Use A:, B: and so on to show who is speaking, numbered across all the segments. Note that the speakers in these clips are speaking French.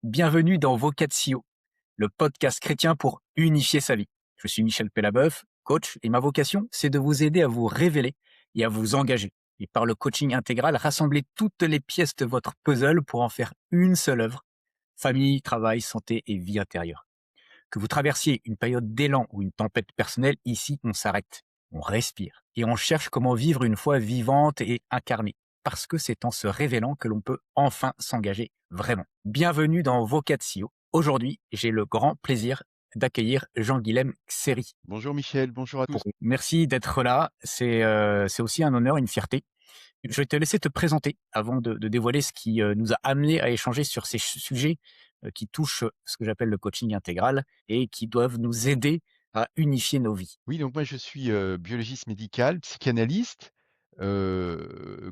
A: Bienvenue dans Vocatio, le podcast chrétien pour unifier sa vie. Je suis Michel Pellabeuf, coach, et ma vocation, c'est de vous aider à vous révéler et à vous engager. Et par le coaching intégral, rassembler toutes les pièces de votre puzzle pour en faire une seule œuvre. Famille, travail, santé et vie intérieure. Que vous traversiez une période d'élan ou une tempête personnelle, ici, on s'arrête, on respire et on cherche comment vivre une foi vivante et incarnée. Parce que c'est en se révélant que l'on peut enfin s'engager vraiment. Bienvenue dans Vocatio. Aujourd'hui, j'ai le grand plaisir d'accueillir Jean-Guilhem Xeri.
B: Bonjour Michel, bonjour à tous.
A: Merci d'être là. C'est aussi un honneur, une fierté. Je vais te laisser te présenter avant de dévoiler ce qui nous a amené à échanger sur ces sujets qui touchent ce que j'appelle le coaching intégral et qui doivent nous aider à unifier nos vies.
B: Oui, donc moi je suis, biologiste médical, psychanalyste,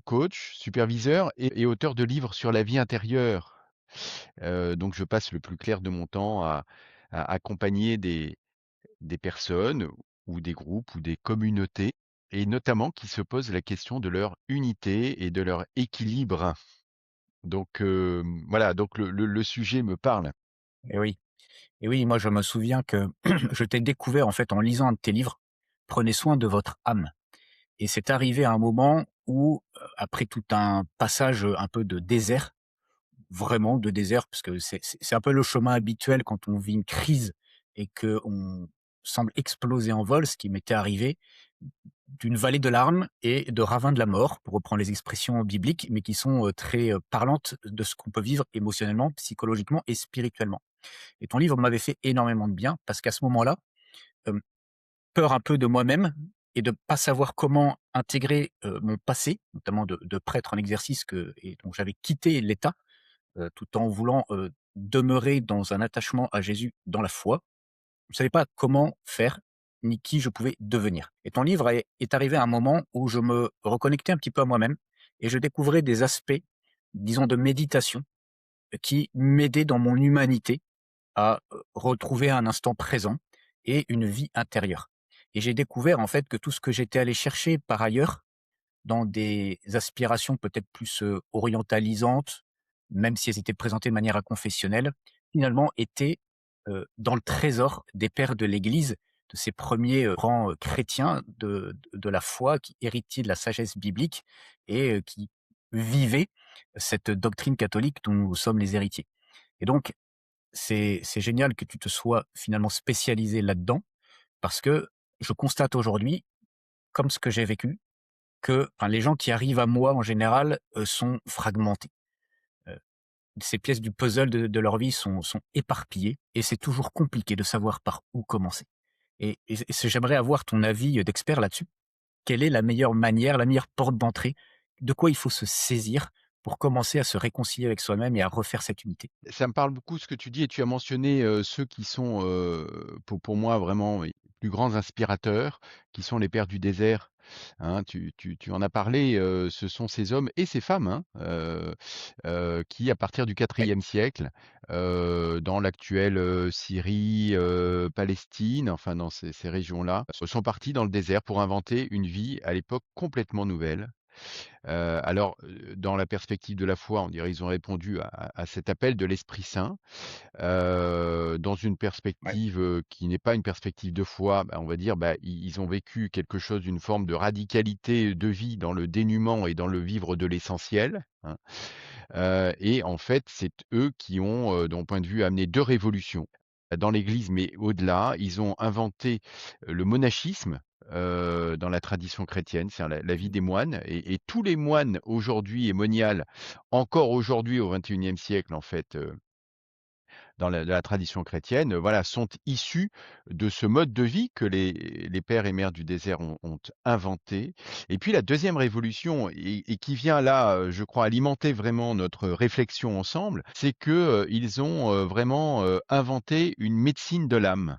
B: coach, superviseur et auteur de livres sur la vie intérieure. Donc je passe le plus clair de mon temps à accompagner des personnes ou des groupes ou des communautés et notamment qui se posent la question de leur unité et de leur équilibre. Donc voilà, donc le sujet me parle.
A: Et oui, et oui, moi je me souviens que je t'ai découvert en fait en lisant un de tes livres. Prenez soin de votre âme. Et c'est arrivé à un moment où, après tout un passage un peu de désert, vraiment de désert, parce que c'est un peu le chemin habituel quand on vit une crise et qu'on semble exploser en vol, ce qui m'était arrivé, d'une vallée de larmes et de ravin de la mort, pour reprendre les expressions bibliques, mais qui sont très parlantes de ce qu'on peut vivre émotionnellement, psychologiquement et spirituellement. Et ton livre m'avait fait énormément de bien, parce qu'à ce moment-là, euh, peur un peu de moi-même et de pas savoir comment intégrer mon passé, notamment de prêtre en exercice et donc j'avais quitté l'État tout en voulant demeurer dans un attachement à Jésus dans la foi. Je ne savais pas comment faire ni qui je pouvais devenir. Et ton livre est arrivé à un moment où je me reconnectais un petit peu à moi-même et je découvrais des aspects, disons, de méditation qui m'aidaient dans mon humanité à retrouver un instant présent et une vie intérieure. Et j'ai découvert en fait que tout ce que j'étais allé chercher par ailleurs, dans des aspirations peut-être plus orientalisantes, même si elles étaient présentées de manière inconfessionnelle, finalement étaient dans le trésor des pères de l'Église, de ces premiers grands chrétiens de la foi, qui héritaient de la sagesse biblique et qui vivaient cette doctrine catholique dont nous sommes les héritiers. Et donc, c'est génial que tu te sois finalement spécialisé là-dedans, parce que je constate aujourd'hui, comme ce que j'ai vécu, que, enfin, les gens qui arrivent à moi en général sont fragmentés. Euh, Ces pièces du puzzle de leur vie sont éparpillées et c'est toujours compliqué de savoir par où commencer. J'aimerais avoir ton avis d'expert là-dessus. Quelle est la meilleure manière, la meilleure porte d'entrée? De quoi il faut se saisir pour commencer à se réconcilier avec soi-même et à refaire cette unité?
B: Ça me parle beaucoup ce que tu dis et tu as mentionné, ceux qui sont, pour moi vraiment les plus grands inspirateurs, qui sont les pères du désert, hein. Tu en as parlé, ce sont ces hommes et ces femmes, hein, qui à partir du
A: Oui,
B: 4e siècle, dans l'actuelle, Syrie, Palestine, enfin dans ces régions-là, sont partis dans le désert pour inventer une vie à l'époque complètement nouvelle. Alors, dans la perspective de la foi, on dirait ils ont répondu à cet appel de l'Esprit Saint, dans une
A: ouais,
B: perspective, qui n'est pas une perspective de foi, bah, on va dire, bah, ils ont vécu quelque chose d'une forme de radicalité de vie dans le dénuement et dans le vivre de l'essentiel, hein. Et en fait, c'est eux qui ont, de mon point de vue, amené 2 révolutions dans l'Église, mais au-delà. Ils ont inventé, le monachisme, dans la tradition chrétienne, c'est la vie des moines et tous les moines aujourd'hui et moniales, encore aujourd'hui au XXIe siècle en fait, dans la tradition chrétienne, voilà, sont issus de ce mode de vie que les pères et mères du désert ont inventé. Et puis la deuxième révolution et qui vient là, je crois alimenter vraiment notre réflexion ensemble, c'est que, ils ont, vraiment, inventé une médecine de l'âme.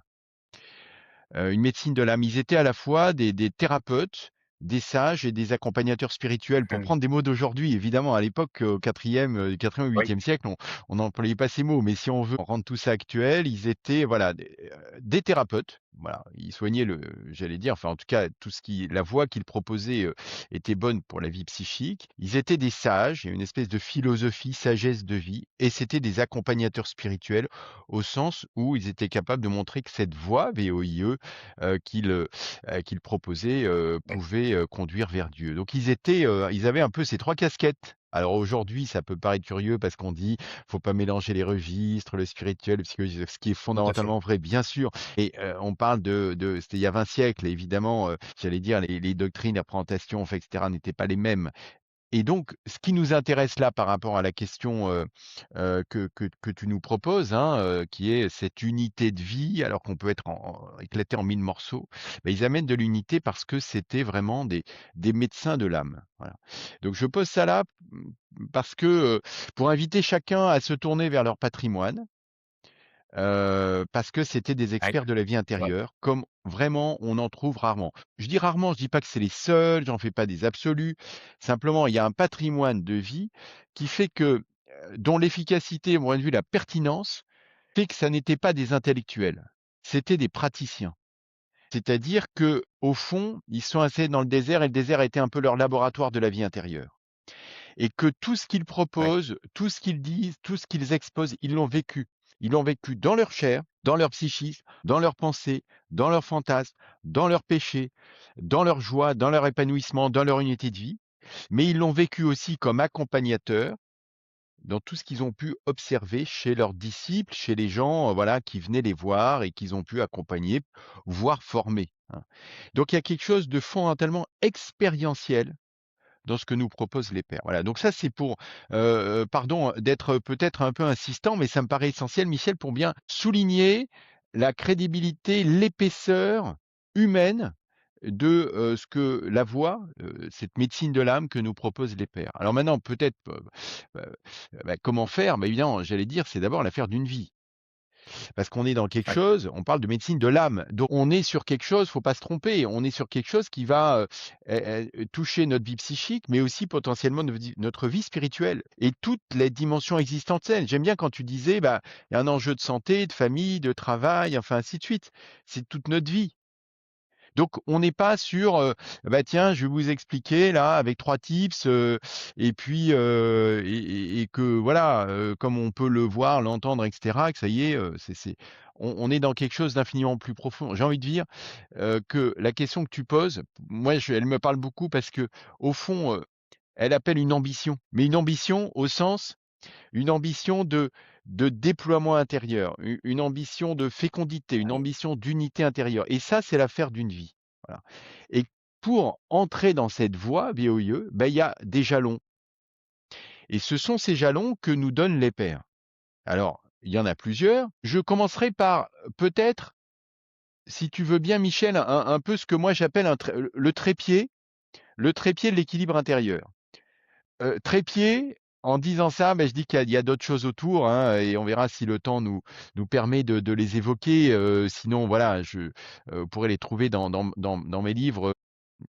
B: Une médecine de l'âme. Ils étaient à la fois des thérapeutes, des sages et des accompagnateurs spirituels. Pour prendre des mots d'aujourd'hui, évidemment, à l'époque, au 4e ou
A: oui,
B: 8e siècle, on n'employait pas ces mots, mais si on veut rendre tout ça actuel, ils étaient, voilà, des thérapeutes, voilà, il soignait j'allais dire, enfin, en tout cas, tout ce qui la voie qu'il proposait, était bonne pour la vie psychique. Ils étaient des sages, il y a une espèce de philosophie, sagesse de vie et c'était des accompagnateurs spirituels au sens où ils étaient capables de montrer que cette voie, VOIE, qu'ils proposaient,
A: Ouais,
B: pouvait, conduire vers Dieu. Donc ils avaient un peu ces 3 casquettes. Alors aujourd'hui, ça peut paraître curieux parce qu'on dit: «Faut pas mélanger les registres, le spirituel, le psychologique», ce qui est
A: tout à fait.
B: fondamentalement vrai, bien sûr. Et on parle de c'était il y a 20 siècles et évidemment, j'allais dire les doctrines, les représentations, enfin et cetera n'étaient pas les mêmes. Et donc, ce qui nous intéresse là par rapport à la question, que tu nous proposes, hein, qui est cette unité de vie, alors qu'on peut être éclaté en 1000 morceaux, bah, ils amènent de l'unité parce que c'était vraiment des médecins de l'âme, voilà. Donc je pose ça là, parce que, pour inviter chacun à se tourner vers leur patrimoine, parce que c'était des
A: Ouais,
B: experts de la vie
A: c'est vrai.
B: intérieure, comme vraiment on en trouve rarement. Je dis rarement, je dis pas que c'est les seuls, j'en fais pas des absolus. Simplement, il y a un patrimoine de vie qui fait que, dont l'efficacité, à mon point de vue, la pertinence, fait que ça n'était pas des intellectuels, c'était des praticiens. C'est-à-dire que, au fond, ils sont assez dans le désert et le désert a été un peu leur laboratoire de la vie intérieure. Et que tout ce qu'ils
A: Ouais,
B: proposent, tout ce qu'ils disent, tout ce qu'ils exposent, ils l'ont vécu. Ils l'ont vécu dans leur chair, dans leur psychisme, dans leurs pensées, dans leurs fantasmes, dans leurs péchés, dans leur joie, dans leur épanouissement, dans leur unité de vie. Mais ils l'ont vécu aussi comme accompagnateurs dans tout ce qu'ils ont pu observer chez leurs disciples, chez les gens, voilà, qui venaient les voir et qu'ils ont pu accompagner, voire former, hein. Donc il y a quelque chose de fondamentalement expérientiel dans ce que nous proposent les pairs. Voilà, donc ça c'est pour, pardon d'être peut-être un peu insistant, mais ça me paraît essentiel, Michel, pour bien souligner la crédibilité, l'épaisseur humaine de, ce que la voie, cette médecine de l'âme que nous proposent les pairs. Alors maintenant peut-être, heu, comment faire? Bah, évidemment, j'allais dire, c'est d'abord l'affaire d'une vie. Parce qu'on est dans quelque
A: ouais,
B: chose, on parle de médecine de l'âme. Donc on est sur quelque chose, faut pas se tromper, on est sur quelque chose qui va, toucher notre vie psychique, mais aussi potentiellement notre vie spirituelle et toutes les dimensions existentielles. J'aime bien quand tu disais, bah, il y a un enjeu de santé, de famille, de travail, enfin ainsi de suite. C'est toute notre vie. Donc on n'est pas sur, bah, tiens, je vais vous expliquer là avec 3 tips, et puis, et que voilà, comme on peut le voir, l'entendre et cetera, que ça y est, c'est on est dans quelque chose d'infiniment plus profond. J'ai envie de dire, que la question que tu poses, moi elle me parle beaucoup parce que au fond, elle appelle une ambition, mais une ambition au sens une ambition de déploiement intérieur, une ambition de fécondité, une
A: ouais,
B: ambition d'unité intérieure et ça, c'est l'affaire d'une vie. Voilà et pour entrer dans cette voie VOIE, bah, il y a des jalons et ce sont ces jalons que nous donnent les pairs. Alors, il y en a plusieurs. Je commencerai par, peut-être, si tu veux bien Michel, un peu ce que moi j'appelle le trépied de l'équilibre intérieur. Trépied, en disant ça, beh, je dis qu'il y a d'autres choses autour, hein, et on verra si le temps nous permet de les évoquer, sinon voilà, pourrais les trouver dans mes livres,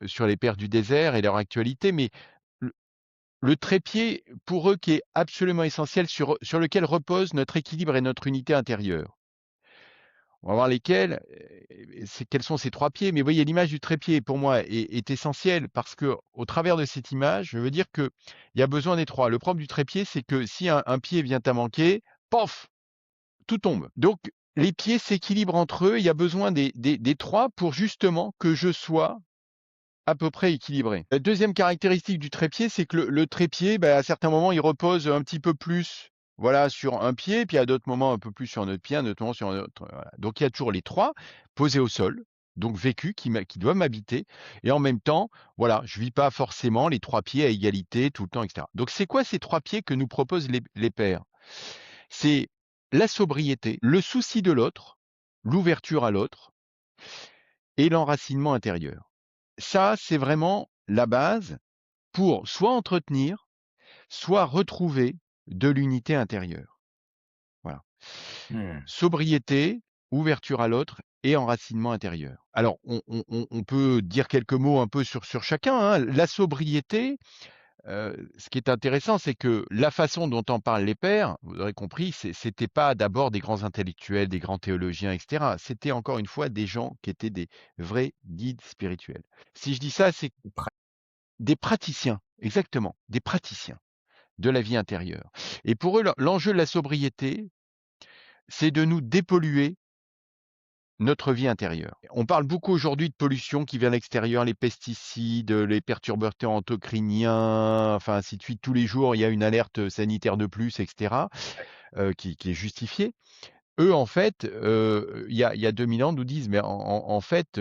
B: sur les pères du désert et leur actualité, mais le le trépied, pour eux, qui est absolument essentiel, sur lequel repose notre équilibre et notre unité intérieure. On va voir lesquels, quels sont ces 3 pieds, mais vous voyez l'image du trépied pour moi est essentielle parce que au travers de cette image, je veux dire qu'il y a besoin des 3. Le problème du trépied, c'est que si un pied vient à manquer, pof, tout tombe. Donc les pieds s'équilibrent entre eux, il y a besoin des 3 pour justement que je sois à peu près équilibré. La 2e caractéristique du trépied, c'est que le trépied, bah, à certains moments, il repose un petit peu plus, voilà, sur un pied, puis à d'autres moments un peu plus sur un autre pied, à d'autres moments sur un autre, voilà. Donc il y a toujours les 3 posés au sol, donc vécus, qui doivent m'habiter et en même temps, voilà, je vis pas forcément les 3 pieds à égalité tout le temps et cetera. Donc c'est quoi ces 3 pieds que nous proposent les pairs? C'est la sobriété, le souci de l'autre, l'ouverture à l'autre et l'enracinement intérieur. Ça, c'est vraiment la base pour soit entretenir, soit retrouver de l'unité intérieure. Voilà.
A: mmh,
B: Sobriété, ouverture à l'autre et enracinement intérieur. Alors, on peut dire quelques mots un peu sur chacun, hein. La sobriété, Ce qui est intéressant, c'est que la façon dont en parlent les pères, vous aurez compris, c'était pas d'abord des grands intellectuels, des grands théologiens, et cetera. C'était encore une fois des gens qui étaient des vrais guides spirituels. Si je dis ça, c'est des praticiens, exactement, des praticiens de la vie intérieure. Et pour eux, l'enjeu de la sobriété, c'est de nous dépolluer notre vie intérieure. On parle beaucoup aujourd'hui de pollution qui vient de l'extérieur, les pesticides, les perturbateurs endocriniens, enfin ainsi de suite. Tous les jours, il y a une alerte sanitaire de plus, etc., qui est justifiée. Eux, en fait, il y a 2000 ans, nous disent, mais en fait,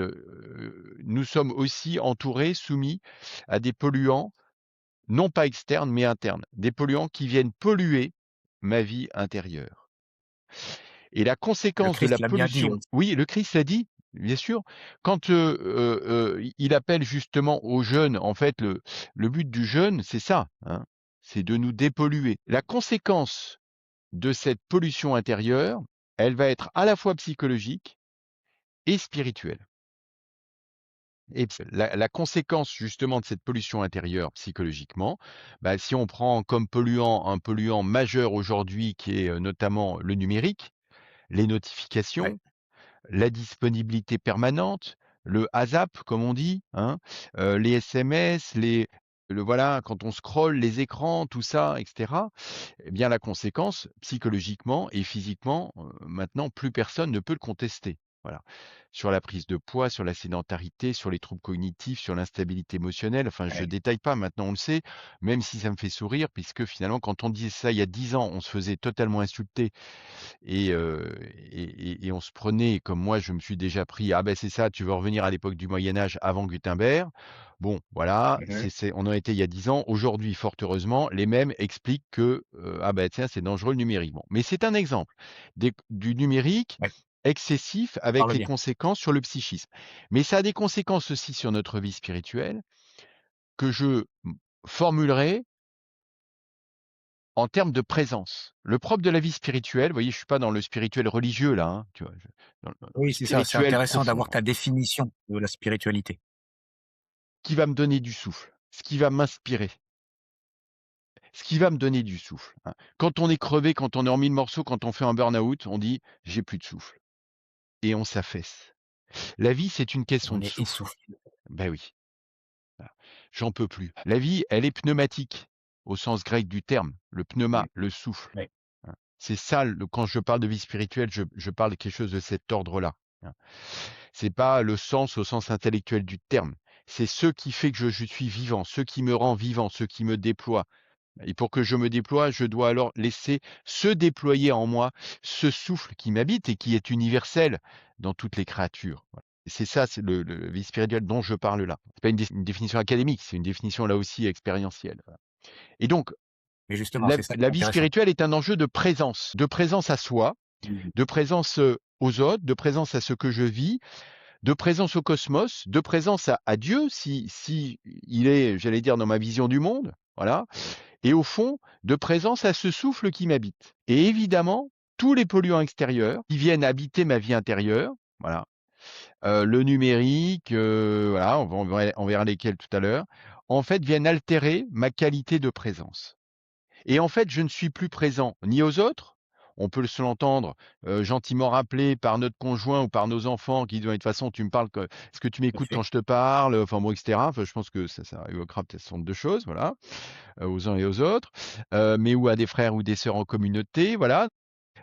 B: nous sommes aussi entourés, soumis à des polluants, non pas externes, mais internes. Des polluants qui viennent polluer ma vie intérieure. Et la
A: Le
B: conséquence de
A: Christ
B: la
A: l'a bien dit
B: pollution,
A: aussi.
B: oui, le Christ l'a dit, bien sûr. Quand il appelle justement aux jeunes, en fait, le but du jeûne, c'est ça, hein, c'est de nous dépolluer. La conséquence de cette pollution intérieure, elle va être à la fois psychologique et spirituelle. Et la conséquence justement de cette pollution intérieure psychologiquement, bah, si on prend comme polluant un polluant majeur aujourd'hui qui est notamment le numérique, les
A: Ouais,
B: notifications, la disponibilité permanente, le ASAP comme on dit, hein, les SMS, voilà, quand on scrolle les écrans, tout ça, et cetera. Eh bien la conséquence, psychologiquement et physiquement, maintenant plus personne ne peut le contester. Voilà. Sur la prise de poids, sur la sédentarité, sur les troubles cognitifs, sur l'instabilité émotionnelle, enfin je
A: ouais.
B: détaille pas, maintenant on le sait, même si ça me fait sourire puisque finalement quand on disait ça il y a 10 ans, on se faisait totalement insulter et on se prenait, comme moi je me suis déjà pris: «Ah ben c'est ça, tu veux revenir à l'époque du Moyen Âge avant Gutenberg». Bon voilà,
A: Mmh.
B: on en était il y a 10 ans. Aujourd'hui, fort heureusement, les mêmes expliquent que, ah ben tiens, c'est dangereux le numérique. Bon, mais c'est un exemple du numérique
A: Ouais,
B: excessif
A: tu
B: avec
A: parles
B: les
A: bien.
B: conséquences sur le psychisme. Mais ça a des conséquences aussi sur notre vie spirituelle que je formulerai en termes de présence. Le propre de la vie spirituelle, vous voyez, je suis pas dans le spirituel religieux là, hein, tu vois? Dans le
A: Oui, c'est ça, c'est
B: spirituel
A: intéressant
B: profond,
A: d'avoir ta définition de la spiritualité.
B: qui va me donner du souffle, ce qui va m'inspirer, ce qui va me donner du souffle, hein. Quand on est crevé, quand on est en 1000 morceaux, quand on fait un burn-out, on dit: «J'ai plus de souffle» et on s'affaisse. La vie, c'est une
A: Et
B: question
A: on
B: de
A: est
B: souffle.
A: essoufflé.
B: Ben oui, voilà. J'en peux plus. La vie, elle est pneumatique, au sens grec du terme, le pneuma,
A: Mmh.
B: le souffle,
A: Ouais.
B: hein. C'est ça le quand je parle de vie spirituelle, je parle de quelque chose de cet ordre-là, hein. C'est pas le sens au sens intellectuel du terme. C'est ce qui fait que je suis vivant, ce qui me rend vivant, ce qui me déploie. Et pour que je me déploie, je dois alors laisser se déployer en moi ce souffle qui m'habite et qui est universel dans toutes les créatures. Voilà. C'est ça, c'est le vie spirituelle dont je parle là. C'est pas une définition académique, c'est une définition là aussi expérientielle. Voilà. Et donc,
A: Mais justement,
B: la,
A: c'est ça qui
B: la
A: est
B: vie
A: intéressant.
B: spirituelle est un enjeu de présence à soi,
A: Mmh.
B: de présence aux autres, de présence à ce que je vis, de présence au cosmos, de présence à Dieu, si il est, j'allais dire, dans ma vision du monde, voilà, et au fond, de présence à ce souffle qui m'habite. Et évidemment, tous les polluants extérieurs qui viennent habiter ma vie intérieure, voilà, le numérique, voilà, on verra lesquels tout à l'heure, en fait, viennent altérer ma qualité de présence. Et en fait, je ne suis plus présent ni aux autres, on peut se l'entendre, gentiment rappelé par notre conjoint ou par nos enfants qui disent: «De toute façon, tu me parles que est-ce que tu
A: Tout à
B: m'écoutes quand
A: fait.
B: je te parle?» Enfin bon, et cetera. Enfin, je pense que ça évoquera peut-être ce genre de choses, voilà, aux uns et aux autres, mais ou à des frères ou des sœurs en communauté, voilà.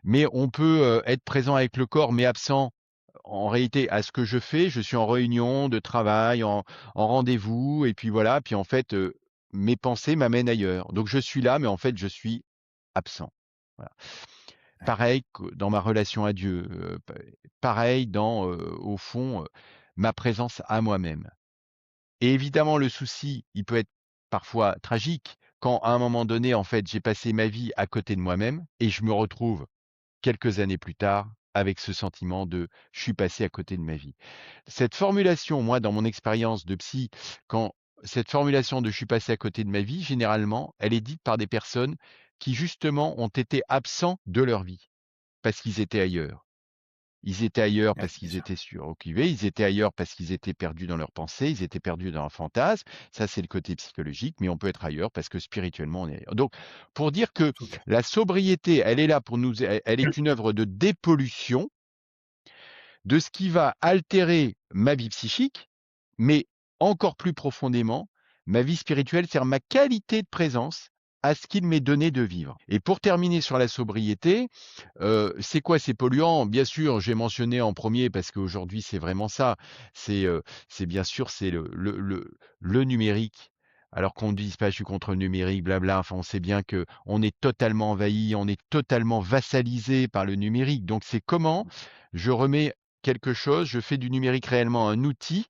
B: Mais on peut, être présent avec le corps, mais absent en réalité à ce que je fais. Je suis en réunion de travail, en rendez-vous et puis voilà, puis en fait, mes pensées m'amènent ailleurs. Donc je suis là, mais en fait, je suis absent. Voilà.
A: Ouais.
B: Pareil que dans ma relation à Dieu, pareil dans, au fond, ma présence à moi-même. Et évidemment, le souci, il peut être parfois tragique quand à un moment donné, en fait, j'ai passé ma vie à côté de moi-même et je me retrouve quelques années plus tard avec ce sentiment de: «Je suis passé à côté de ma vie». Cette formulation, moi, dans mon expérience de psy, quand cette formulation de «je suis passé à côté de ma vie», généralement, elle est dite par des personnes qui justement ont été absents de leur vie, parce qu'ils étaient ailleurs. Ils étaient ailleurs
A: Ouais,
B: parce
A: bien
B: qu'ils
A: sûr.
B: étaient suroccupés, ils étaient ailleurs parce qu'ils étaient perdus dans leurs pensées, ils étaient perdus dans leurs fantasmes. Ça, c'est le côté psychologique, mais on peut être ailleurs parce que spirituellement, on est ailleurs. Donc, pour dire que
A: Tout à fait.
B: la sobriété, elle est là pour nous, elle est une œuvre de dépollution de ce qui va altérer ma vie psychique, mais encore plus profondément, ma vie spirituelle, c'est-à-dire ma qualité de présence à ce qu'il m'est donné de vivre. Et pour terminer sur la sobriété, c'est quoi ces polluants? Bien sûr, j'ai mentionné en premier parce qu'aujourd'hui c'est vraiment ça. C'est bien sûr c'est le numérique. Alors qu'on ne dise pas je suis contre le numérique, blabla. Enfin, on sait bien que on est totalement envahi, on est totalement vassalisé par le numérique. Donc c'est comment je remets quelque chose, je fais du numérique réellement un outil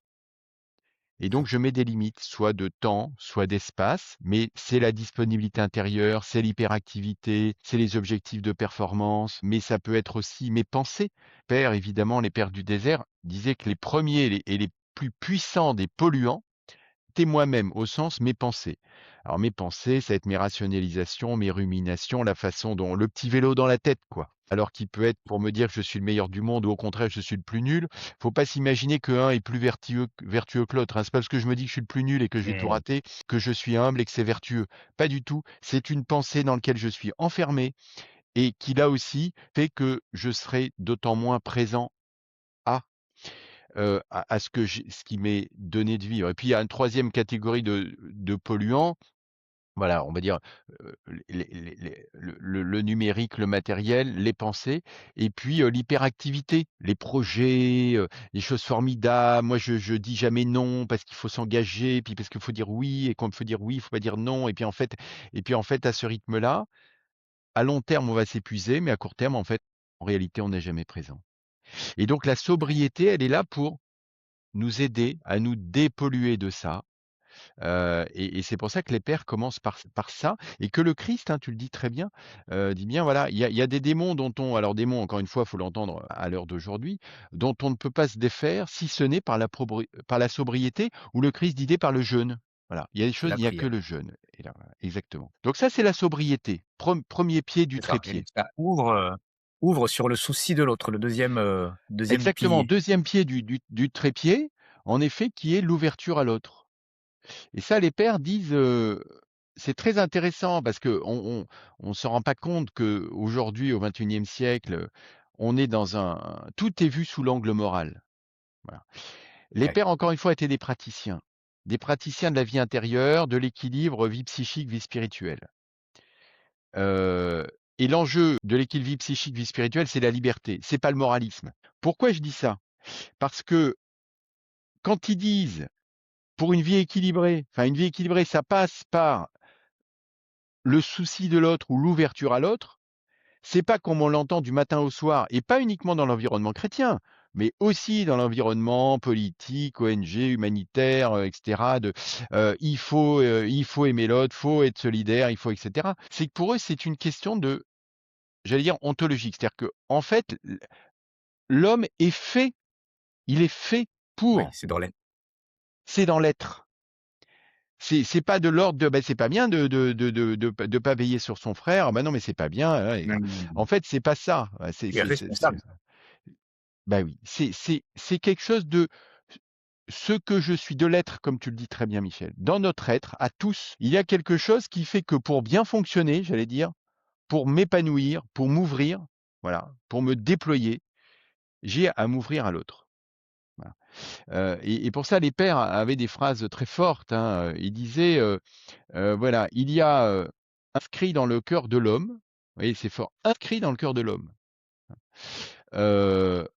B: et donc je mets des limites, soit de temps, soit d'espace, mais c'est la disponibilité intérieure, c'est l'hyperactivité, c'est les objectifs de performance, mais ça peut être aussi mes pensées. Père, évidemment, les pères du désert disaient que les premiers et les plus puissants des polluants, c'était moi-même, au sens mes pensées. Alors mes pensées, ça va être mes rationalisations, mes ruminations, la façon dont le petit vélo dans la tête, quoi. Alors qu'il peut être pour me dire que je suis le meilleur du monde ou au contraire je suis le plus nul. Faut pas s'imaginer qu'un est plus vertueux que l'autre, hein. C'est pas parce que je me dis que je suis le plus nul et que je vais tout
A: Mmh.
B: rater que je suis humble et que c'est vertueux. Pas du tout. C'est une pensée dans laquelle je suis enfermé et qui là aussi fait que je serai d'autant moins présent à à ce qui m'est donné de vivre. Et puis il y a une troisième catégorie de polluants, voilà, on va dire, le numérique, le matériel, les pensées et puis, l'hyperactivité, les projets, les choses formidables. Moi, je dis jamais non parce qu'il faut s'engager, puis parce qu'il faut dire oui et quand il faut dire oui, il faut pas dire non et puis en fait, à ce rythme-là, à long terme, on va s'épuiser, mais à court terme, en fait, en réalité, on n'est jamais présent. Et donc la sobriété, elle est là pour nous aider à nous dépolluer de ça. Et c'est pour ça que les pères commencent par ça et que le Christ, hein, tu le dis très bien, dit bien voilà, il y a des démons dont on alors démons encore une fois, il faut l'entendre à l'heure d'aujourd'hui, dont on ne peut pas se défaire si ce n'est par la sobriété ou le Christ disait par le jeûne. Voilà, il y a des choses,
A: La
B: il n'y a que
A: prière.
B: le jeûne et là, voilà, exactement. Donc ça, c'est la sobriété, premier pied du
A: C'est ça et
B: trépied.
A: ça ouvre sur le souci de l'autre, le deuxième
B: Exactement,
A: pilier.
B: deuxième pied du trépied, en effet, qui est l'ouverture à l'autre. Et ça, les pères disent, c'est très intéressant parce qu'on se rend pas compte qu'aujourd'hui, au XXIe siècle, on est dans un tout est vu sous l'angle moral. Voilà. Les
A: Ouais,
B: pères, encore une fois, étaient des praticiens de la vie intérieure, de l'équilibre vie psychique, vie spirituelle. Heu et l'enjeu de l'équilibre vie psychique, vie spirituelle, c'est la liberté, c'est pas le moralisme. Pourquoi je dis ça? Parce que quand ils disent: «Pour une vie équilibrée», enfin une vie équilibrée, ça passe par le souci de l'autre ou l'ouverture à l'autre, c'est pas comme on l'entend du matin au soir et pas uniquement dans l'environnement chrétien, mais aussi dans l'environnement politique, ONG, humanitaire, et cetera il faut aimer l'autre, faut être solidaire, il faut et cetera. C'est que pour eux, c'est une question de, j'allais dire ontologique. C'est-à-dire qu'en fait, l'homme est fait, il est fait
A: oui,
B: pour,
A: c'est dans l'aine.
B: c'est dans l'être. C'est pas de l'ordre de, bah, c'est pas bien de pas veiller sur son frère. Ah bah, non, mais c'est pas bien, en
A: Mmh.
B: fait, c'est pas ça.
A: Tu es responsable.
B: Bah, oui, c'est quelque chose de ce que je suis, de l'être, comme tu le dis très bien, Michel. Dans notre être, à tous, il y a quelque chose qui fait que pour bien fonctionner, j'allais dire, pour m'épanouir, pour m'ouvrir, voilà, pour me déployer, j'ai à m'ouvrir à l'autre. Voilà. Et pour ça, les pères avaient des phrases très fortes, hein. Ils disaient, voilà, il y a, inscrit dans le cœur de l'homme, vous voyez, c'est fort, inscrit dans le cœur de l'homme, heu,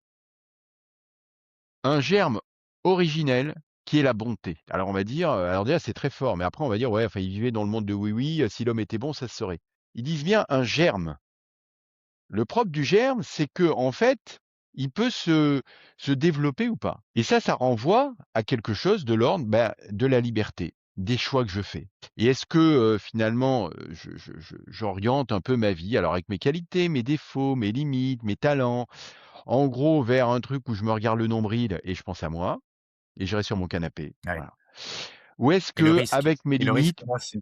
B: un germe originel qui est la bonté. Alors on va dire, alors déjà c'est très fort, mais après on va dire: «Ouais, enfin il vivait dans le monde de oui, oui, si l'homme était bon, ça se saurait». Ils disent bien un germe. Le propre du germe, c'est que en fait, il peut se développer ou pas. Et ça renvoie à quelque chose de l'ordre, bah, de la liberté, des choix que je fais. Et est-ce que, finalement, j'oriente un peu ma vie, alors avec mes qualités, mes défauts, mes limites, mes talents, en gros vers un truc où je me regarde le nombril et je pense à moi et je reste sur mon canapé,
A: Ouais
B: voilà. Ou est-ce
A: et le
B: que
A: risque
B: avec mes
A: et le risque
B: limites,
A: pour moi, c'est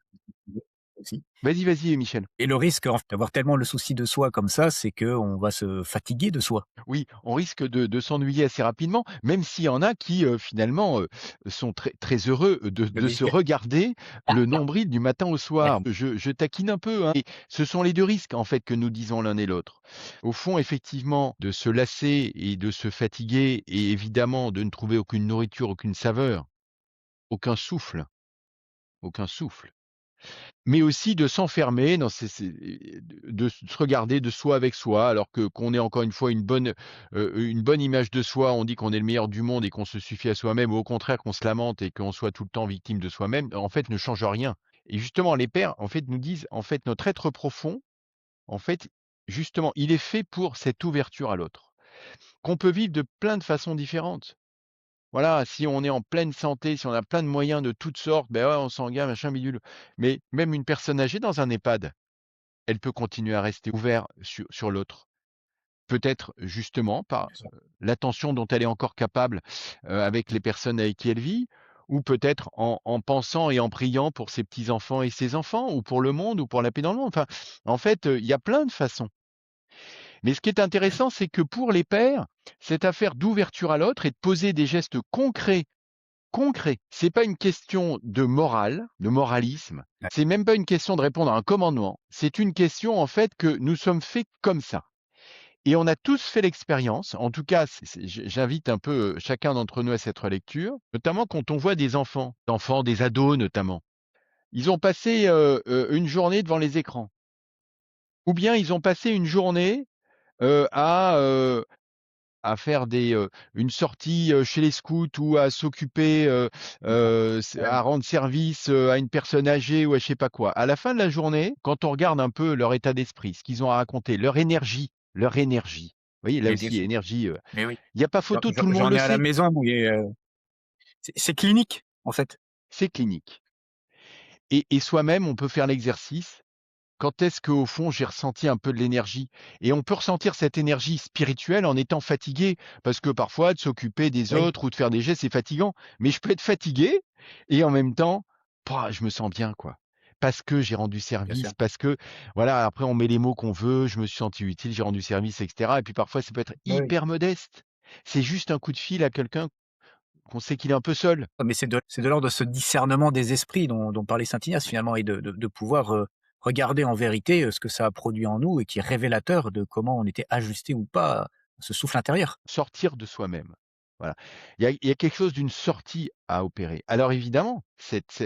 A: aussi.
B: Vas-y, vas-y, Michel.
A: Et le risque en fait d'avoir tellement le souci de soi comme ça, c'est qu'on va se fatiguer de soi.
B: Oui, on risque de s'ennuyer assez rapidement, même s'il y en a qui, finalement, sont très très heureux
A: Le
B: de se
A: désir.
B: regarder le nombril du matin au
A: Ouais,
B: soir. Je taquine un peu, hein, et ce sont les 2 risques, en fait, que nous disons l'un et l'autre. Au fond, effectivement, de se lasser et de se fatiguer et évidemment de ne trouver aucune nourriture, aucune saveur, aucun souffle, aucun souffle. Mais aussi de s'enfermer dans ces de se regarder de soi avec soi, alors que qu'on ait encore une bonne image de soi, on dit qu'on est le meilleur du monde et qu'on se suffit à soi-même, ou au contraire qu'on se lamente et qu'on soit tout le temps victime de soi-même, en fait, ne change rien. Et justement, les pères, en fait, nous disent, en fait, notre être profond, en fait, justement, il est fait pour cette ouverture à l'autre, qu'on peut vivre de plein de façons différentes. Voilà, si on est en pleine santé, si on a plein de moyens de toutes sortes, ben ouais, on s'engage, machin bidule. Mais même une personne âgée dans un EHPAD, elle peut continuer à rester ouverte sur l'autre. Peut-être justement par,
A: c'est ça.
B: l'attention dont elle est encore capable, avec les personnes avec qui elle vit, ou peut-être en pensant et en priant pour ses petits-enfants et ses enfants, ou pour le monde, ou pour la paix dans le monde. Enfin, en fait, il y a plein de façons. Mais ce qui est intéressant, c'est que pour les pères, cette affaire d'ouverture à l'autre et de poser des gestes concret. C'est pas une question de morale, de moralisme.
A: Ouais,
B: C'est même pas une question de répondre à un commandement. C'est une question, en fait, que nous sommes faits comme ça. Et on a tous fait l'expérience, en tout cas, j'invite un peu chacun d'entre nous à cette relecture, notamment quand on voit des enfants, des ados notamment. Ils ont passé une journée devant les écrans. Ou bien ils ont passé une journée euh, à, euh, à faire une sortie, chez les scouts ou à s'occuper,
A: d'accord. Ouais,
B: à rendre service, à une personne âgée ou à je sais pas quoi. À la fin de la journée, quand on regarde un peu leur état d'esprit, ce qu'ils ont à raconter, leur énergie. Vous voyez, là
A: mais bien
B: aussi,
A: sûr.
B: énergie,
A: Mais oui,
B: il y a pas photo, tout le monde
A: j'en
B: le
A: ai à la
B: sait.
A: maison et c'est clinique, en fait.
B: C'est clinique. Et soi-même, on peut faire l'exercice. Quand est-ce qu'au fond, j'ai ressenti un peu de l'énergie? Et on peut ressentir cette énergie spirituelle en étant fatigué, parce que parfois, de s'occuper des
A: Oui,
B: autres ou de faire des gestes, c'est fatigant. Mais je peux être fatigué et en même temps, pouah, je me sens bien, quoi. Parce que j'ai rendu
A: bien sûr.
B: service, parce que, voilà, après, on met les mots qu'on veut, je me suis senti utile, j'ai rendu service, etc. Et puis parfois, ça peut être
A: Oui, oui.
B: hyper modeste. C'est juste un coup de fil à quelqu'un qu'on sait qu'il est un peu seul.
A: Mais c'est de l'ordre de ce discernement des esprits dont parlait saint Ignace finalement et de pouvoir, regarder en vérité, ce que ça a produit en nous et qui est révélateur de comment on était ajusté ou pas à ce souffle intérieur.
B: Sortir de soi-même. Voilà. Il y a quelque chose d'une sortie à opérer. Alors évidemment,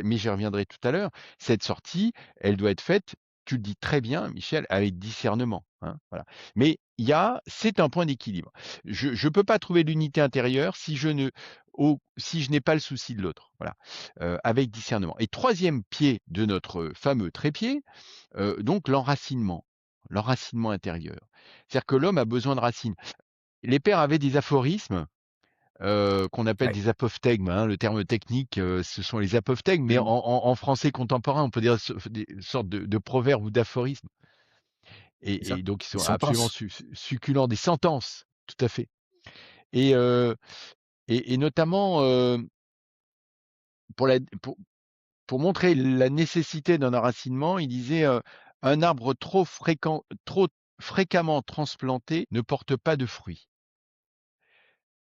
B: mais j'y reviendrai tout à l'heure, cette sortie, elle doit être faite, tu le dis très bien Michel, avec discernement, hein, voilà. Mais c'est un point d'équilibre. Je peux pas trouver l'unité intérieure si je n'ai pas le souci de l'autre, voilà, avec discernement. Et troisième pied de notre fameux trépied, donc l'enracinement intérieur. C'est-à-dire que l'homme a besoin de racines. Les pères avaient des aphorismes, qu'on appelle
A: Ouais.
B: des apophthegmes, hein. Le terme technique, ce sont les apophthegmes, mais en
A: Mmh.
B: en français contemporain, on peut dire des sortes de proverbes ou d'aphorismes
A: C'est ça.
B: et donc ils
A: Des
B: sont absolument
A: sentences.
B: succulents, des sentences, tout à fait et heu et notamment, pour la pour montrer la nécessité d'un enracinement, il disait, «Un arbre trop fréquemment transplanté ne porte pas de fruits,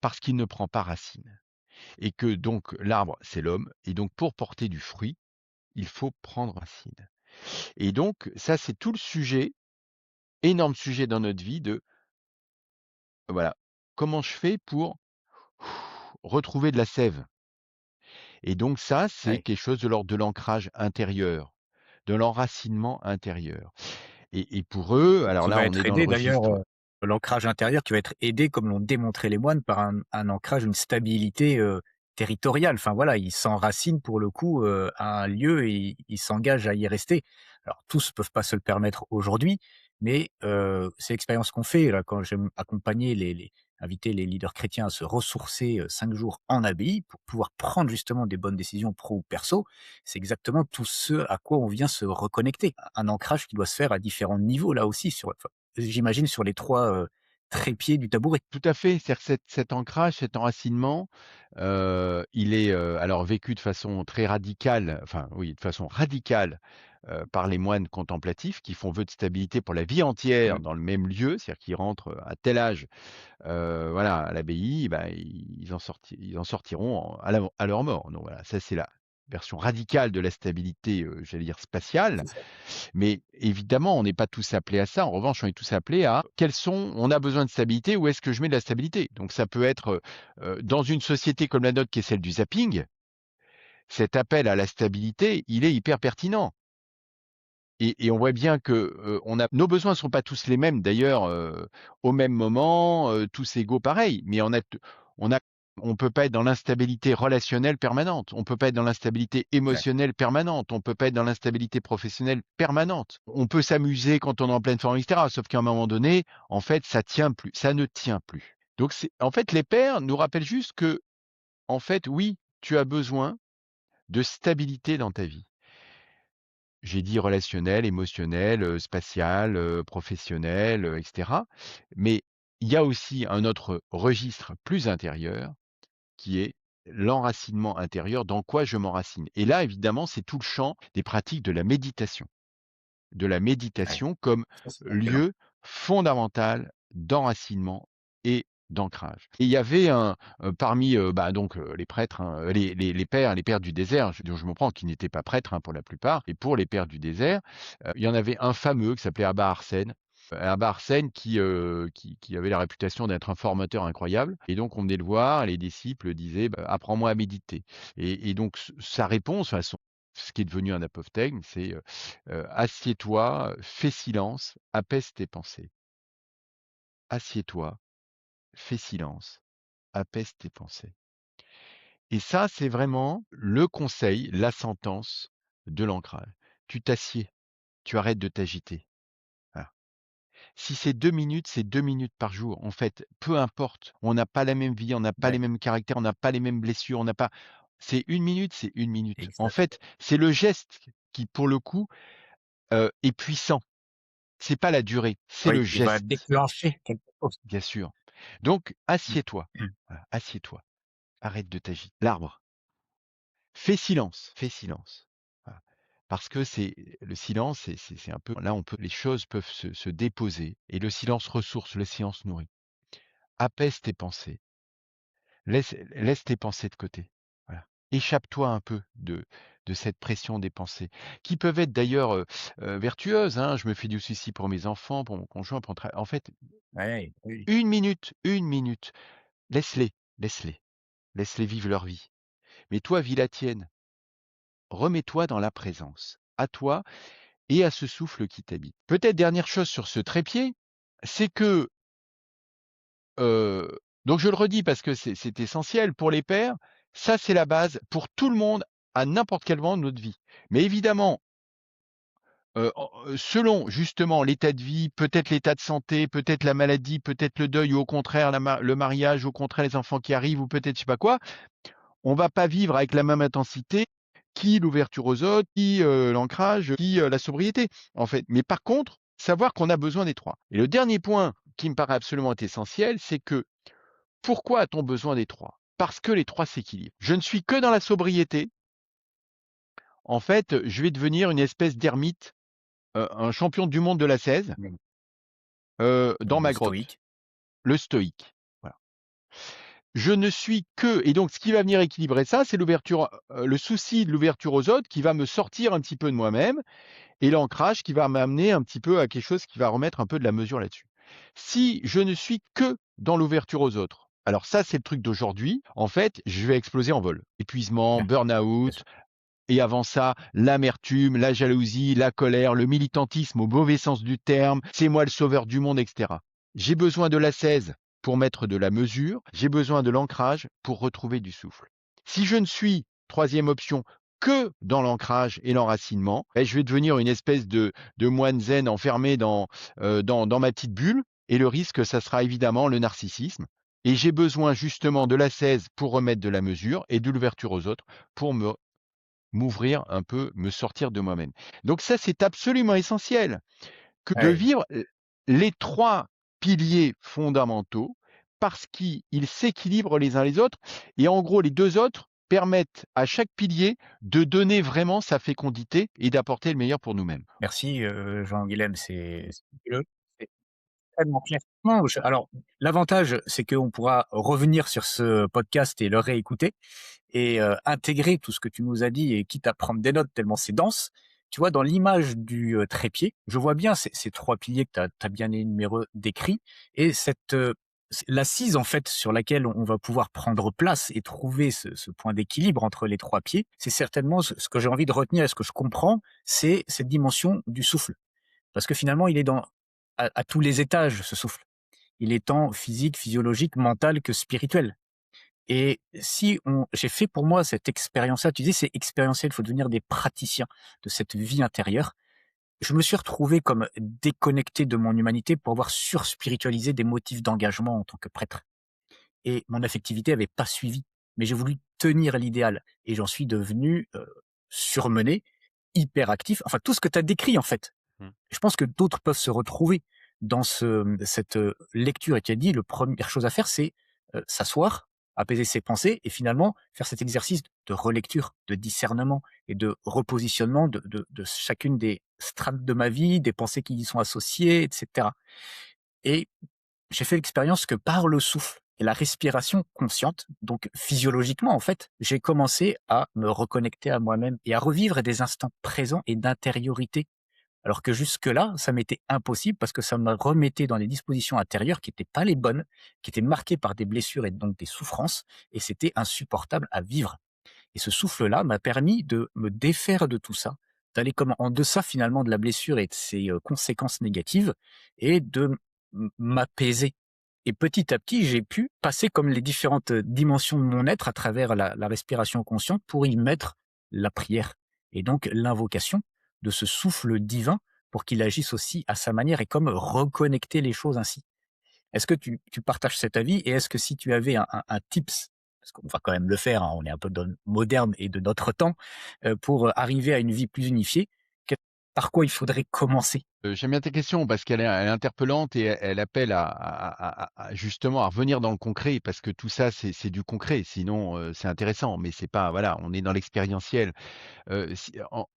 B: parce qu'il ne prend pas racine». Et que donc l'arbre, c'est l'homme, et donc pour porter du fruit, il faut prendre racine. Et donc ça, c'est tout le sujet, énorme sujet dans notre vie de, voilà, comment je fais pour retrouver de la sève? Et donc ça, c'est
A: Ouais.
B: quelque chose de l'ordre de l'ancrage intérieur, de l'enracinement intérieur. Et pour eux, alors
A: Qui
B: là,
A: va
B: on
A: être
B: est dans le
A: aidé d'ailleurs,
B: registre
A: l'ancrage intérieur qui va être aidé, comme l'ont démontré les moines, par un ancrage, une stabilité, territoriale. Enfin voilà, ils s'enracinent pour le coup, à un lieu et ils s'engagent à y rester. Alors tous peuvent pas se le permettre aujourd'hui, mais c'est l'expérience qu'on fait là quand j'aime accompagner inviter les leaders chrétiens à se ressourcer, 5 jours en abbaye pour pouvoir prendre justement des bonnes décisions pro ou perso. C'est exactement tout ce à quoi on vient se reconnecter. Un ancrage qui doit se faire à différents niveaux là aussi enfin, j'imagine sur les 3 trépieds du tabouret.
B: tout à fait, c'est-à-dire que cet ancrage, cet enracinement, il est, alors vécu de façon très radicale, enfin oui, de façon radicale, par les moines contemplatifs qui font vœu de stabilité pour la vie entière
A: Mmh.
B: dans le même lieu, c'est-à-dire qu'ils rentrent à tel âge, voilà, à l'abbaye, bah, ils en sortiront à leur mort. Donc voilà, ça c'est la version radicale de la stabilité, j'allais dire spatiale.
A: C'est ça.
B: Mais évidemment, on n'est pas tous appelés à ça. En revanche, on est tous appelés à on a besoin de stabilité, où est-ce que je mets de la stabilité? Donc ça peut être, dans une société comme la nôtre qui est celle du zapping, cet appel à la stabilité, il est hyper pertinent. Et on voit bien que, nos besoins ne sont pas tous les mêmes d'ailleurs, au même moment, tous égaux pareil, mais on a on peut pas être dans l'instabilité relationnelle permanente, on peut pas être dans l'instabilité
A: Exact.
B: émotionnelle permanente, on peut pas être dans l'instabilité professionnelle permanente. On peut s'amuser quand on est en pleine forme et cetera, sauf qu'à un moment donné, en fait, ça tient plus, ça ne tient plus. Donc c'est en fait, les pairs nous rappellent juste que, en fait, oui, tu as besoin de stabilité dans ta vie. J'ai dit relationnel, émotionnel, spatial, professionnel, et cetera. Mais il y a aussi un autre registre plus intérieur qui est l'enracinement intérieur. Dans quoi je m'enracine? Et là, évidemment, c'est tout le champ des pratiques de la méditation. De la
A: Ouais.
B: méditation comme
A: Ça, c'est passionnant.
B: lieu fondamental d'enracinement et d'ancrage. Et il y avait parmi, bah, donc les prêtres, hein, les pères du désert, dont je me prends, qui n'étaient pas prêtres, hein, pour la plupart, et pour les pères du désert, il y en avait un fameux qui s'appelait Abba Arsène. Abba Arsène qui avait la réputation d'être un formateur incroyable, et donc on venait le voir, les disciples disaient: «Bah, apprends-moi à méditer», et donc sa réponse, enfin ce qui est devenu un apophthegme, c'est, «Assieds-toi, fais silence, apaise tes pensées. Assieds-toi, fais silence, apaise tes pensées», et ça, c'est vraiment le conseil, la sentence de l'ancrage. Tu t'assieds, tu arrêtes de t'agiter. Voilà. Si c'est 2 minutes, c'est 2 minutes par jour. En fait, peu importe, on n'a pas la même vie, on n'a pas les
A: Ouais,
B: mêmes caractères, on n'a pas les mêmes blessures, on n'a pas c'est 1 minute, c'est 1 minute. En
A: exact.
B: fait, c'est le geste qui, pour le coup, est puissant. C'est pas la durée, c'est le
A: Oui, il va
B: geste,
A: déclencher quelque chose.
B: bien sûr. Donc
A: Mmh.
B: assieds-toi,
A: Mmh.
B: voilà, assieds-toi, arrête de t'agiter. L'arbre, fais silence. Voilà. Parce que c'est le silence, c'est un peu là, les choses peuvent se déposer, et le silence ressource, le silence nourrit. Apaise tes pensées, laisse tes pensées de côté. Voilà. Échappe-toi un peu de cette pression des pensées, qui peuvent être d'ailleurs, vertueuses, hein. Je me fais du souci pour mes enfants, pour mon conjoint, en fait,
A: Ouais, oui.
B: 1 minute, laisse-les, laisse-les, laisse-les vivre leur vie. Mais toi, vis la tienne. Remets-toi dans la présence, à toi et à ce souffle qui t'habite. Peut-être dernière chose sur ce trépied, c'est que, donc je le redis parce que c'est essentiel pour les pères, ça c'est la base pour tout le monde à n'importe quel moment de notre vie. Mais évidemment, selon justement l'état de vie, peut-être l'état de santé, peut-être la maladie, peut-être le deuil, ou au contraire le mariage, au contraire les enfants qui arrivent, ou peut-être je sais pas quoi, on va pas vivre avec la même intensité qui l'ouverture aux autres, qui, l'ancrage, qui, la sobriété, en fait. Mais par contre, savoir qu'on a besoin des 3. Et le dernier point qui me paraît absolument essentiel, c'est que pourquoi a-t-on besoin des 3? Parce que les 3 s'équilibrent. Je ne suis que dans la sobriété. En fait, je vais devenir une espèce d'ermite, un champion du monde de l'ascèse,
A: Mmh.
B: dans
A: Le
B: ma grotte,
A: stoïque.
B: le stoïque. Voilà. Je ne suis que et donc ce qui va venir équilibrer ça, c'est le souci de l'ouverture aux autres qui va me sortir un petit peu de moi-même, et l'ancrage qui va m'amener un petit peu à quelque chose qui va remettre un peu de la mesure là-dessus. Si je ne suis que dans l'ouverture aux autres, alors ça, c'est le truc d'aujourd'hui, en fait, je vais exploser en vol. Épuisement,
A: Bien
B: burn-out,
A: sûr.
B: et avant ça, l'amertume, la jalousie, la colère, le militantisme au mauvais sens du terme, c'est moi le sauveur du monde, et cetera. J'ai besoin de l'ascèse pour mettre de la mesure, j'ai besoin de l'ancrage pour retrouver du souffle. Si je ne suis, troisième option, que dans l'ancrage et l'enracinement, je vais devenir une espèce de moine zen enfermé dans ma petite bulle, et le risque, ça sera évidemment le narcissisme. Et j'ai besoin justement de l'ascèse pour remettre de la mesure et de l'ouverture aux autres pour m'ouvrir un peu, me sortir de moi-même. Donc ça, c'est absolument essentiel que de
A: Ouais,
B: vivre les 3 piliers fondamentaux, parce qu'ils s'équilibrent les uns les autres, et en gros les 2 autres, permettent à chaque pilier de donner vraiment sa fécondité et d'apporter le meilleur pour nous-mêmes.
A: Merci, Jean-Guilhem, c'est fabuleux, c'est extrêmement clair. Non, alors l'avantage, c'est qu'on pourra revenir sur ce podcast et le réécouter et intégrer tout ce que tu nous as dit et quitte à prendre des notes tellement c'est dense. Tu vois, dans l'image du, trépied, je vois bien ces 3 piliers que tu as bien décrits et cette, l'assise en fait sur laquelle on va pouvoir prendre place et trouver ce point d'équilibre entre les 3 pieds, c'est certainement ce que j'ai envie de retenir et ce que je comprends, c'est cette dimension du souffle. Parce que finalement, il est à tous les étages, ce souffle. Il est tant physique, physiologique, mental que spirituel. Et si on j'ai fait pour moi cette expérience-là, tu dis c'est expérientiel, il faut devenir des praticiens de cette vie intérieure. Je me suis retrouvé comme déconnecté de mon humanité pour avoir surspiritualisé des motifs d'engagement en tant que prêtre. Et mon affectivité avait pas suivi, mais j'ai voulu tenir l'idéal et j'en suis devenu, surmené, hyperactif, enfin tout ce que tu as décrit en fait.
B: Mmh.
A: Je pense que d'autres peuvent se retrouver dans cette lecture et tu as dit, la première chose à faire, c'est s'asseoir, apaiser ses pensées et finalement faire cet exercice de relecture, de discernement et de repositionnement de chacune des strates de ma vie, des pensées qui y sont associées, etc. Et j'ai fait l'expérience que par le souffle et la respiration consciente, donc physiologiquement en fait, j'ai commencé à me reconnecter à moi-même et à revivre des instants présents et d'intériorité alors que jusque-là, ça m'était impossible parce que ça me remettait dans des dispositions intérieures qui n'étaient pas les bonnes, qui étaient marquées par des blessures et donc des souffrances, et c'était insupportable à vivre. Et ce souffle-là m'a permis de me défaire de tout ça, d'aller comme en deçà finalement de la blessure et de ses conséquences négatives, et de m'apaiser. Et petit à petit, j'ai pu passer comme les différentes dimensions de mon être à travers la respiration consciente pour y mettre la prière et donc l'invocation de ce souffle divin pour qu'il agisse aussi à sa manière et comme reconnecter les choses ainsi. Est-ce que tu partages cet avis et est-ce que si tu avais un tips, parce qu'on va quand même le faire, hein, on est un peu dans le moderne et de notre temps, pour arriver à une vie plus unifiée, que par quoi il faudrait commencer?
B: J'aime bien ta question parce elle est interpellante et elle appelle à justement à revenir dans le concret parce que tout ça c'est du concret sinon, c'est intéressant mais c'est pas voilà, on est dans l'expérientiel. Si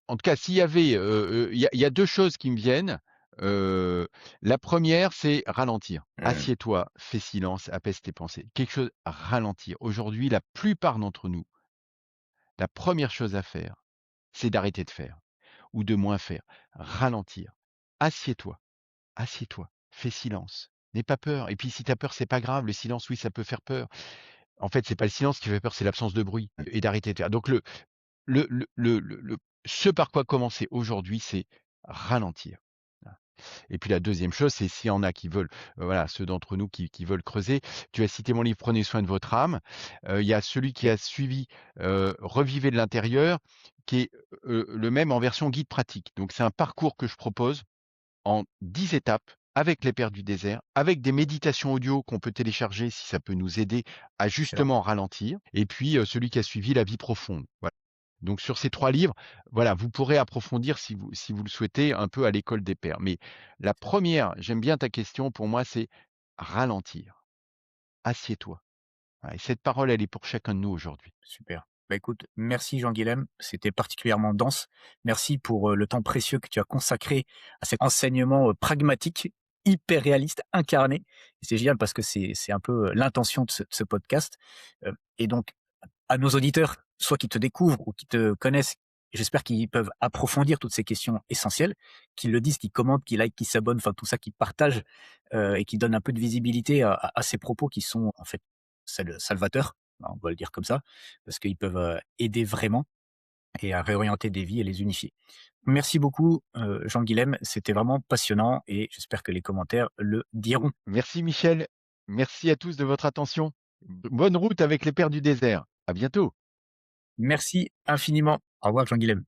B: en tout cas, s'il y avait, il y a 2 choses qui me viennent. La première, c'est ralentir.
A: Mmh,
B: Assieds-toi, fais silence, apaise tes pensées. Quelque chose ralentir. Aujourd'hui, la plupart d'entre nous, la première chose à faire, c'est d'arrêter de faire ou de moins faire. Ralentir. Assieds-toi, assieds-toi, fais silence. N'aie pas peur et puis si tu as peur, c'est pas grave, le silence, oui, ça peut faire peur. En fait, c'est pas le silence qui fait peur, c'est l'absence de bruit
A: mmh,
B: et d'arrêter de faire. Donc le ce par quoi commencer aujourd'hui, c'est ralentir. Voilà. Et puis la deuxième chose, c'est s'il y en a qui veulent, voilà, ceux d'entre nous qui veulent creuser, tu as cité mon livre «Prenez soin de votre âme». Il y a celui qui a suivi, «Revivez de l'intérieur», qui est, le même en version guide pratique. Donc c'est un parcours que je propose en 10 étapes avec les pères du désert, avec des méditations audio qu'on peut télécharger si ça peut nous aider à
A: excellent.
B: justement ralentir et puis, celui qui a suivi «La vie profonde». Voilà. Donc sur ces 3 livres, voilà, vous pourrez approfondir si vous le souhaitez un peu à l'école des pairs. Mais la première, j'aime bien ta question, pour moi, c'est ralentir. Assieds-toi. Voilà et cette parole, elle est pour chacun de nous aujourd'hui.
A: Super. Bah, écoute, merci Jean-Guilhem, c'était particulièrement dense. Merci pour, le temps précieux que tu as consacré à cet enseignement, pragmatique, hyper réaliste, incarné. Et c'est génial parce que c'est un peu, l'intention de ce podcast. Et donc à nos auditeurs, soit qui te découvrent ou qui te connaissent, j'espère qu'ils peuvent approfondir toutes ces questions essentielles, qu'ils le disent, qu'ils commentent, qu'ils likent, qu'ils s'abonnent, enfin tout ça, qu'ils partagent, et qui donnent un peu de visibilité à ces propos qui sont en fait salvateurs, hein, on va le dire comme ça, parce qu'ils peuvent, aider vraiment et à réorienter des vies et les unifier. Merci beaucoup, Jean-Guilhem, c'était vraiment passionnant et j'espère que les commentaires le diront.
B: Merci Michel, merci à tous de votre attention. Bonne route avec les pères du désert. À bientôt.
A: Merci infiniment. Au revoir Jean-Guilhem.